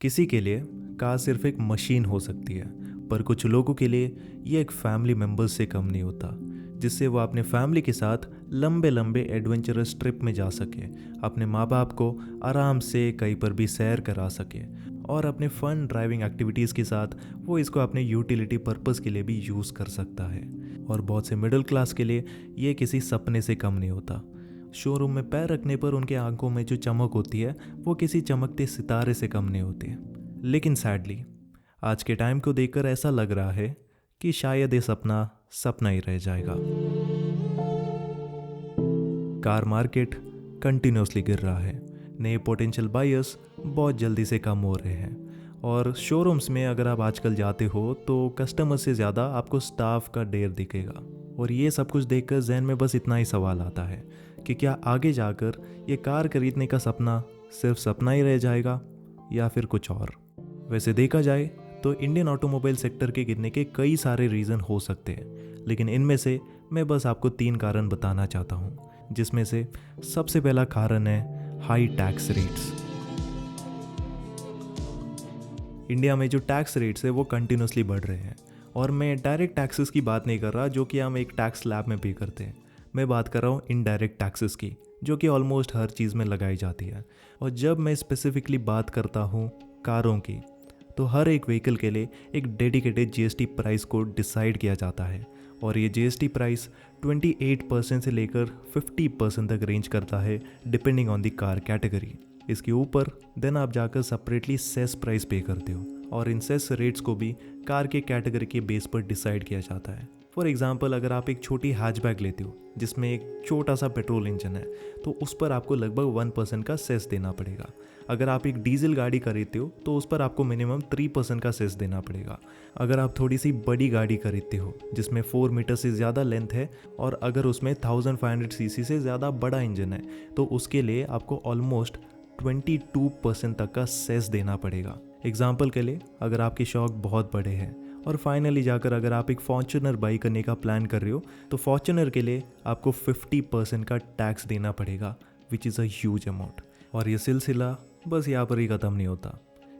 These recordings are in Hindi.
किसी के लिए कार सिर्फ एक मशीन हो सकती है, पर कुछ लोगों के लिए ये एक फैमिली मेम्बर से कम नहीं होता, जिससे वो अपने फैमिली के साथ लंबे लंबे एडवेंचरस ट्रिप में जा सके, अपने माँ बाप को आराम से कहीं पर भी सैर करा सके और अपने फन ड्राइविंग एक्टिविटीज़ के साथ वो इसको अपने यूटिलिटी पर्पज़ के लिए भी यूज़ कर सकता है। और बहुत से मिडिल क्लास के लिए ये किसी सपने से कम नहीं होता। शोरूम में पैर रखने पर उनके आंखों में जो चमक होती है वो किसी चमकते सितारे से कम नहीं होती। लेकिन सैडली आज के टाइम को देखकर ऐसा लग रहा है कि शायद ये सपना सपना ही रह जाएगा। कार मार्केट कंटिन्यूसली गिर रहा है, नए पोटेंशियल बायर्स बहुत जल्दी से कम हो रहे हैं और शोरूम्स में अगर आप आजकल जाते हो तो कस्टमर से ज़्यादा आपको स्टाफ का ढेर दिखेगा। और ये सब कुछ देखकर जहन में बस इतना ही सवाल आता है कि क्या आगे जाकर ये कार खरीदने का सपना सिर्फ सपना ही रह जाएगा या फिर कुछ और। वैसे देखा जाए तो इंडियन ऑटोमोबाइल सेक्टर के गिरने के कई सारे रीज़न हो सकते हैं, लेकिन इनमें से मैं बस आपको 3 कारण बताना चाहता हूँ, जिसमें से सबसे पहला कारण है हाई टैक्स रेट्स। इंडिया में जो टैक्स रेट्स है वो कंटिन्यूसली बढ़ रहे हैं और मैं डायरेक्ट टैक्सेस की बात नहीं कर रहा जो कि हम एक टैक्स स्लैब में पे करते हैं। मैं बात कर रहा हूँ इनडायरेक्ट टैक्सेस की, जो कि ऑलमोस्ट हर चीज़ में लगाई जाती है। और जब मैं स्पेसिफिकली बात करता हूँ कारों की, तो हर एक व्हीकल के लिए एक डेडिकेटेड जीएसटी प्राइस को डिसाइड किया जाता है और ये जीएसटी प्राइस 28% से लेकर 50% तक रेंज करता है depending on the car category. इसके ऊपर देन आप जाकर सेपरेटली सेस प्राइस पे करते हो और इन सेस रेट्स को भी कार के कैटेगरी के बेस पर डिसाइड किया जाता है। फॉर एग्जांपल, अगर आप एक छोटी हैचबैक लेते हो जिसमें एक छोटा सा पेट्रोल इंजन है तो उस पर आपको लगभग 1% का सेस देना पड़ेगा। अगर आप एक डीजल गाड़ी खरीदते हो तो उस पर आपको मिनिमम 3% का सेस देना पड़ेगा। अगर आप थोड़ी सी बड़ी गाड़ी खरीदते हो जिसमें 4 मीटर से ज़्यादा लेंथ है और अगर उसमें 1500 सीसी से ज़्यादा बड़ा इंजन है तो उसके लिए आपको ऑलमोस्ट 22% तक का सेस देना पड़ेगा। एग्जाम्पल के लिए, अगर आपके शौक बहुत बड़े हैं और फाइनली जाकर अगर आप एक फॉर्च्यूनर बाई करने का प्लान कर रहे हो तो फॉर्च्यूनर के लिए आपको 50% का टैक्स देना पड़ेगा, which is a huge amount. और ये सिलसिला बस यहाँ पर ही ख़त्म नहीं होता।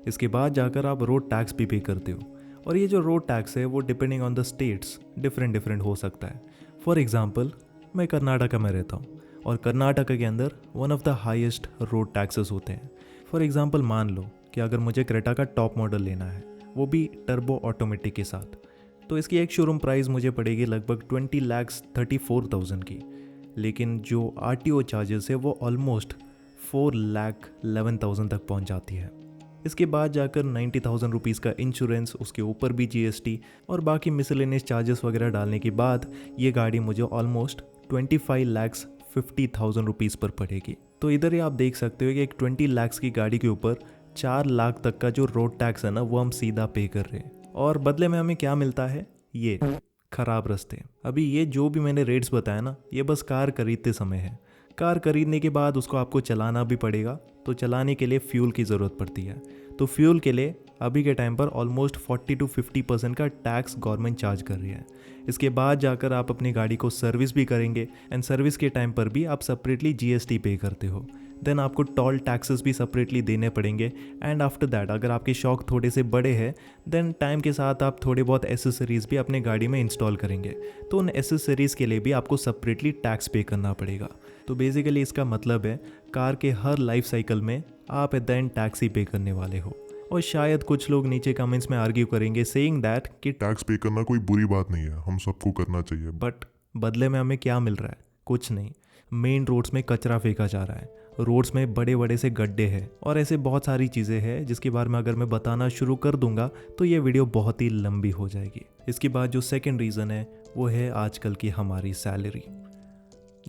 इसके बाद जाकर आप रोड टैक्स भी पे करते हो और ये जो रोड टैक्स है वो depending on the states different हो सकता है। फॉर एग्ज़ाम्पल, मैं कर्नाटका में रहता हूँ और कर्नाटका के अंदर one of the highest road taxes होते हैं। फॉर एग्ज़ाम्पल, मान लो कि अगर मुझे क्रेटा का टॉप मॉडल लेना है, वो भी टर्बो ऑटोमेटिक के साथ, तो इसकी एक शोरूम प्राइस मुझे पड़ेगी लगभग 20,34,000 की, लेकिन जो आरटीओ चार्जेस है वो ऑलमोस्ट 4,11,000 तक पहुंच जाती है। इसके बाद जाकर 90,000 रुपीज़ का इंश्योरेंस, उसके ऊपर भी जीएसटी और बाकी मिसलेनियस चार्जेस वगैरह डालने के बाद ये गाड़ी मुझे ऑलमोस्ट 25,50,000 रुपीज़ पर पड़ेगी। तो इधर ही आप देख सकते हो कि एक 20 लाख की गाड़ी के ऊपर 4 लाख तक का जो रोड टैक्स है ना वो हम सीधा पे कर रहे हैं और बदले में हमें क्या मिलता है, ये खराब रास्ते। अभी ये जो भी मैंने रेट्स बताया ना, ये बस कार खरीदते समय है। कार खरीदने के बाद उसको आपको चलाना भी पड़ेगा, तो चलाने के लिए फ्यूल की ज़रूरत पड़ती है। तो फ्यूल के लिए अभी के टाइम पर ऑलमोस्ट 40 to 50% का टैक्स गवर्नमेंट चार्ज कर रही है। इसके बाद जाकर आप अपनी गाड़ी को सर्विस भी करेंगे एंड सर्विस के टाइम पर भी आप सेपरेटली जीएसटी पे करते हो। देन आपको टोल टैक्सेस भी सेपरेटली देने पड़ेंगे एंड आफ्टर दैट अगर आपके शौक थोड़े से बड़े हैं देन टाइम के साथ आप थोड़े बहुत एसेसरीज़ भी अपने गाड़ी में इंस्टॉल करेंगे, तो उन एसेसरीज़ के लिए भी आपको सेपरेटली टैक्स पे करना पड़ेगा। तो बेसिकली इसका मतलब है कार के हर लाइफ साइकिल में आप एट द एंड टैक्स ही पे करने वाले हो। और शायद कुछ लोग नीचे कमेंट्स में आर्ग्यू करेंगे सेइंग दैट कि टैक्स पे करना कोई बुरी बात नहीं है, हम सबको करना चाहिए। बट बदले में हमें क्या मिल रहा है? कुछ नहीं। मेन रोड्स में कचरा फेंका जा रहा है, रोड्स में बड़े बड़े से गड्ढे हैं और ऐसे बहुत सारी चीज़ें हैं जिसके बारे में अगर मैं बताना शुरू कर दूंगा तो ये वीडियो बहुत ही लंबी हो जाएगी। इसके बाद जो सेकंड रीज़न है वो है आजकल की हमारी सैलरी।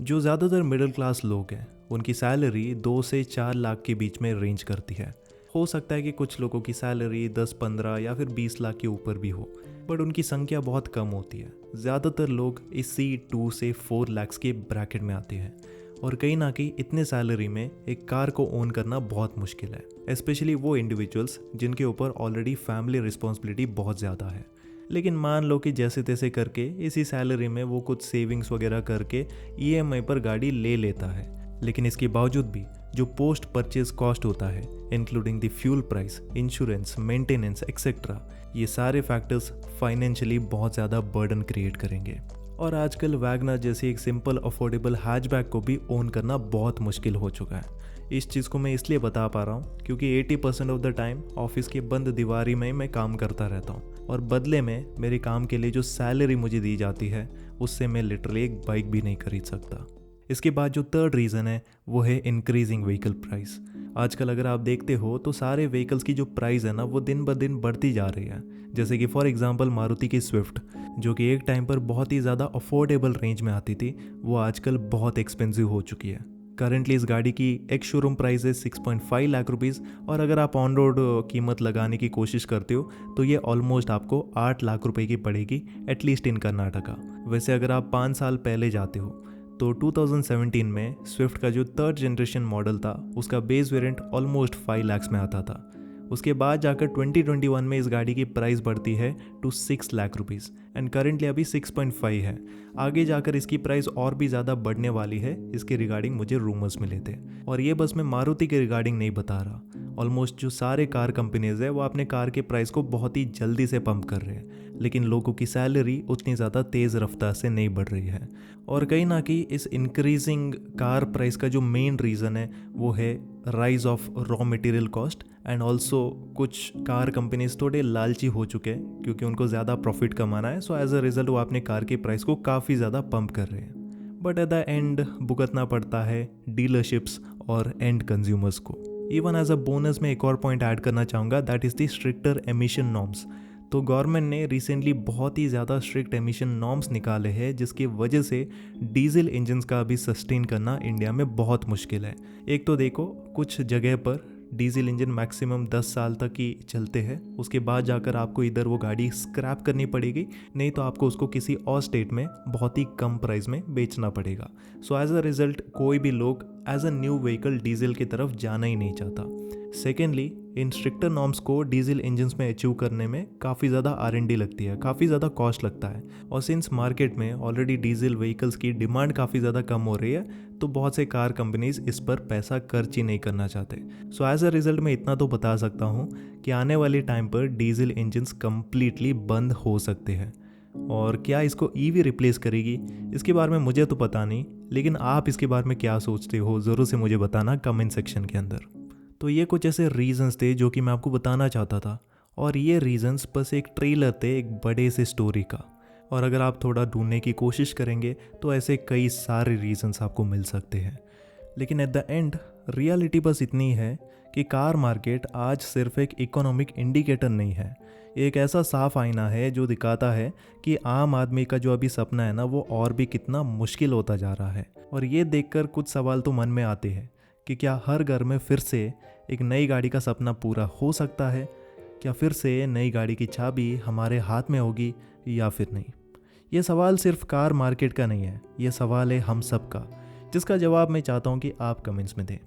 जो ज़्यादातर मिडिल क्लास लोग हैं उनकी सैलरी 2 से 4 लाख के बीच में रेंज करती है। हो सकता है कि कुछ लोगों की सैलरी 10, 15 या फिर 20 लाख के ऊपर भी हो, बट उनकी संख्या बहुत कम होती है। ज़्यादातर लोग इसी 2 से 4 लाख के ब्रैकेट में आते हैं और कहीं ना कहीं इतने सैलरी में एक कार को ओन करना बहुत मुश्किल है, स्पेशली वो इंडिविजुअल्स जिनके ऊपर ऑलरेडी फैमिली रिस्पॉन्सिबिलिटी बहुत ज़्यादा है। लेकिन मान लो कि जैसे तैसे करके इसी सैलरी में वो कुछ सेविंग्स वगैरह करके ईएमआई पर गाड़ी ले लेता है, लेकिन इसके बावजूद भी जो पोस्ट परचेज कॉस्ट होता है including the fuel price, insurance, maintenance etcetera. ये सारे फैक्टर्स फाइनेंशियली बहुत ज़्यादा बर्डन क्रिएट करेंगे। और आजकल वैगनर जैसी एक सिंपल अफोर्डेबल हैचबैक को भी ओन करना बहुत मुश्किल हो चुका है। इस चीज़ को मैं इसलिए बता पा रहा हूँ क्योंकि 80% ऑफ द टाइम ऑफिस के बंद दीवारी में मैं काम करता रहता हूँ और बदले में मेरे काम के लिए जो सैलरी मुझे दी जाती है उससे मैं लिटरली एक बाइक भी नहीं खरीद सकता। इसके बाद जो थर्ड रीज़न है वो है इंक्रीजिंग व्हीकल प्राइस। आजकल अगर आप देखते हो तो सारे व्हीकल्स की जो प्राइस है ना वो दिन ब दिन बढ़ती जा रही है। जैसे कि फॉर एग्जांपल मारुति की स्विफ्ट, जो कि एक टाइम पर बहुत ही ज़्यादा अफोर्डेबल रेंज में आती थी, वो आजकल बहुत एक्सपेंसिव हो चुकी है। करंटली इस गाड़ी की एक शोरूम प्राइस है 6.5 लाख रुपीज़ और अगर आप ऑन रोड कीमत लगाने की कोशिश करते हो तो ये ऑलमोस्ट आपको 8 लाख रुपए की पड़ेगी, एटलीस्ट इन कर्नाटका। वैसे अगर आप 5 साल पहले जाते हो तो 2017 में स्विफ्ट का जो थर्ड जनरेशन मॉडल था उसका बेस वेरिएंट ऑलमोस्ट 5 लाख में आता था। उसके बाद जाकर 2021 में इस गाड़ी की प्राइस बढ़ती है to 6 lakh rupees and currently अभी 6.5 है। आगे जाकर इसकी प्राइस और भी ज़्यादा बढ़ने वाली है, इसके रिगार्डिंग मुझे रूमर्स मिले थे। और ये बस मैं मारुति के रिगार्डिंग नहीं बता रहा, ऑलमोस्ट जो सारे कार कंपनीज है वो अपने कार के प्राइस को बहुत ही जल्दी से पंप कर रहे हैं, लेकिन लोगों की सैलरी उतनी ज़्यादा तेज़ रफ्तार से नहीं बढ़ रही है। और कहीं ना कहीं इस इंक्रीजिंग कार प्राइस का जो मेन रीज़न है वो है rise of raw material cost and also कुछ कार कंपनीज थोड़े लालची हो चुके हैं क्योंकि उनको ज़्यादा प्रॉफिट कमाना है। सो एज अ रिजल्ट वो अपने कार के प्राइस को काफ़ी ज़्यादा पंप कर रहे हैं। बट एट द एंड भुगतना पड़ता है डीलरशिप्स और एंड कंज्यूमर्स को। इवन एज अ बोनस में एक और पॉइंट ऐड करना चाहूँगा, that is the stricter emission norms. तो गवर्नमेंट ने रिसेंटली बहुत ही ज़्यादा स्ट्रिक्ट एमिशन नॉर्म्स निकाले हैं जिसकी वजह से डीजल इंजन्स का अभी सस्टेन करना इंडिया में बहुत मुश्किल है। एक तो देखो कुछ जगह पर डीजल इंजन मैक्सिमम 10 साल तक ही चलते हैं, उसके बाद जाकर आपको इधर वो गाड़ी स्क्रैप करनी पड़ेगी, नहीं तो आपको उसको किसी और स्टेट में बहुत ही कम प्राइस में बेचना पड़ेगा। सो एज अ रिजल्ट कोई भी लोग as a new vehicle diesel की तरफ जाना ही नहीं चाहता। सेकेंडली, इन स्ट्रिक्टर नॉर्म्स को डीजल इंजन्स में अचीव करने में काफ़ी ज़्यादा R&D लगती है, काफ़ी ज़्यादा कॉस्ट लगता है। और सिंस मार्केट में ऑलरेडी डीजल व्हीकल्स की डिमांड काफ़ी ज़्यादा कम हो रही है तो बहुत से कार कंपनीज इस पर पैसा खर्च ही नहीं करना चाहते। सो एज अ रिजल्ट मैं इतना तो बता सकता हूँ कि आने वाले टाइम पर डीजल इंजन्स कम्प्लीटली बंद हो सकते हैं। और क्या इसको EV रिप्लेस करेगी, इसके बारे में मुझे तो पता नहीं, लेकिन आप इसके बारे में क्या सोचते हो ज़रूर से मुझे बताना कमेंट सेक्शन के अंदर। तो ये कुछ ऐसे रीजंस थे जो कि मैं आपको बताना चाहता था, और ये रीजंस बस एक ट्रेलर थे एक बड़े से स्टोरी का। और अगर आप थोड़ा ढूंढने की कोशिश करेंगे तो ऐसे कई सारे रीजंस आपको मिल सकते हैं। लेकिन एट द एंड रियलिटी बस इतनी है कि कार मार्केट आज सिर्फ एक इकोनॉमिक इंडिकेटर नहीं है, एक ऐसा साफ आईना है जो दिखाता है कि आम आदमी का जो अभी सपना है ना वो और भी कितना मुश्किल होता जा रहा है। और ये देखकर कुछ सवाल तो मन में आते हैं कि क्या हर घर में फिर से एक नई गाड़ी का सपना पूरा हो सकता है? क्या फिर से नई गाड़ी की चाबी हमारे हाथ में होगी या फिर नहीं? ये सवाल सिर्फ कार मार्केट का नहीं है, ये सवाल है हम सब का, जिसका जवाब मैं चाहता हूँ कि आप कमेंट्स में दें।